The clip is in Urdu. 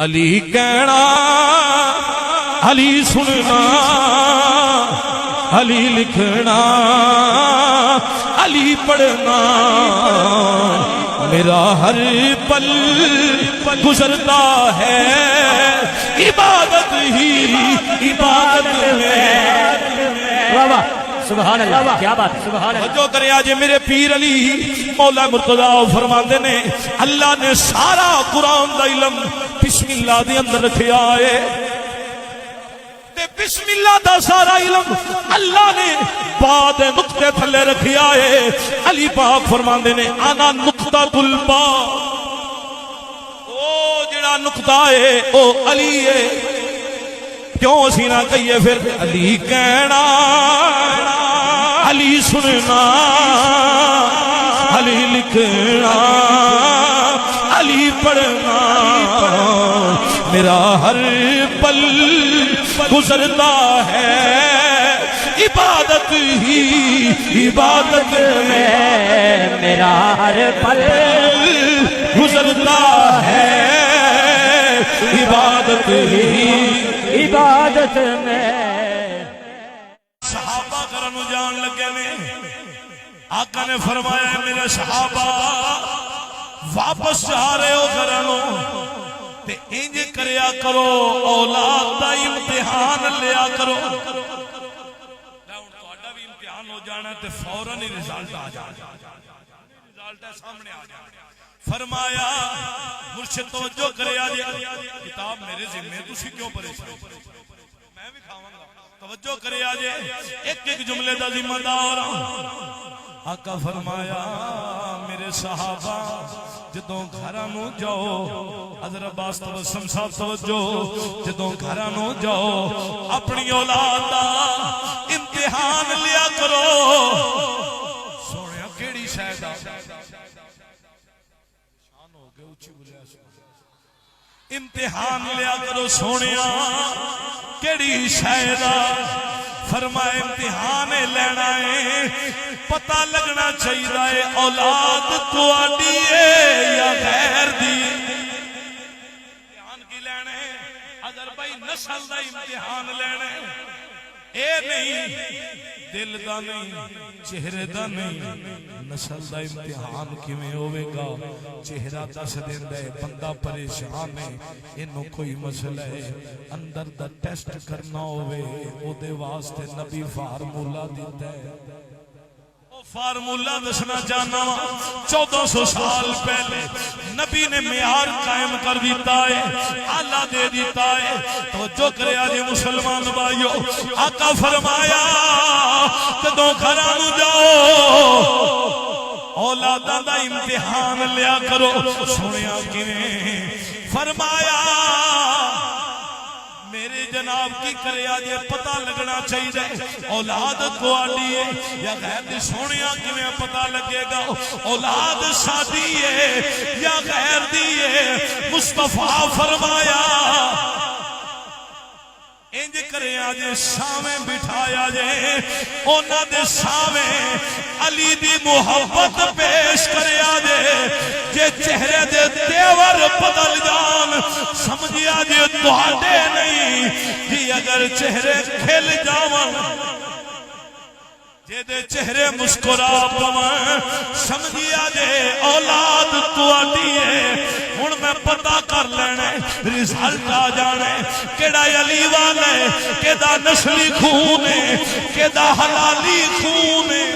علی کہنا علی سننا علی لکھنا علی پڑھنا میرا ہر پل گزرتا ہے عبادت ہی عبادت میں۔ سبحان اللہ، کیا بات، سبحان اللہ۔ جو کرے آج میرے پیر علی مولا مرتضیٰ فرماندے نے اللہ نے سارا قرآن دا علم بسم اللہ دے اندر رکھیا ہے تے بسم اللہ دا سارا علم اللہ نے بعد نقطے تھلے رکھیا ہے۔ علی پاک فرماندے نے انا نقطہ البا، او جڑا نقطہ ہے او علی ہے۔ کیوں اسی نہ کہیے پھر علی کہنا علی سننا علی لکھنا علی پڑھنا میرا ہر پل گزرتا ہے عبادت ہی عبادت میں، میرا ہر پل گزرتا ہے عبادت ہی عبادت میں۔ صحابہ کرنو جان لگے میں آقا نے فرمایا ہے میرے صحابہ واپس جا رہے ہو کرنو تے انج کریا کرو اولاد دا امتحان لیا کرو۔ تہاڈا بھی امتحان ہو جانا تے فوراً ہی رزلٹ آ جانا، رزلٹ سامنے آ جانا۔ فرمایا مرشد توجہ کرے آج کتاب میرے ذمہ تسی کیوں پریشان، میں بھی کھاواں گا، توجہ کرے آج ایک ایک جملے دا ذمہ دار۔ آقا فرمایا میرے صحابہ جدوں گھراں نو جاؤ، حضرت عباس تبسم صاحب توجہ، جدوں گھراں نو جاؤ اپنی اولاد دا امتحان لیا کرو۔ سونیا کیڑی شے دا امتحان لیا کرو سونیا کیڑی شے دا؟ فرمائے امتحان لینا ہے پتہ لگنا چاہیے اولاد تواڈی ہے یا غیر دی۔ امتحان کی لینا ہے اگر بھائی نسل دا امتحان لینا ہے، اے نہیں دل دا نہیں چہرے دا نہیں، نسل دا امتحان کیویں ہوے گا؟ چہرہ دس دیندا ہے بندہ پریشان ہے، اینو کوئی مسئلہ ہے، اندر دا ٹیسٹ کرنا ہوے او دے واسطے نبی فارمولا دیتا ہے۔ فارمولا دسنا چاہنا 1400 سال پہلے نبی نے معیار قائم کر دیتا ہے، آلہ دے دیتا ہے۔ توجہ کرے آج مسلمان بھائیو، آقا فرمایا جدوں گھراں نو جاؤ اولاداں دا امتحان لیا کرو۔ سنیا کیویں؟ فرمایا میرے جناب کی کرے آج پتہ لگنا چاہیے اولاد تواڈی ہے یا غیر دی۔ سونیا کیویں پتہ لگے گا اولاد سادی ہے یا غیر دی ہے؟ مصطفیٰ فرمایا انج کرے آج سامیں بٹھایا جے اونا دے سامیں علی دی محبت پیش کرے آجے، جے چہرے دے تیور بدل جان سمجھیا جے تہاڈے نہیں، جی اگر چہرے کھل جاون جے دے چہرے مسکرا پویں سمجھیا جے اولاد تواڈی ہے۔ ہن میں پتہ کر لینا رزلٹ آ جانا کیڑا علی والا ہے، کیدا نسلی خون ہے، کیدا حلالی خون ہے۔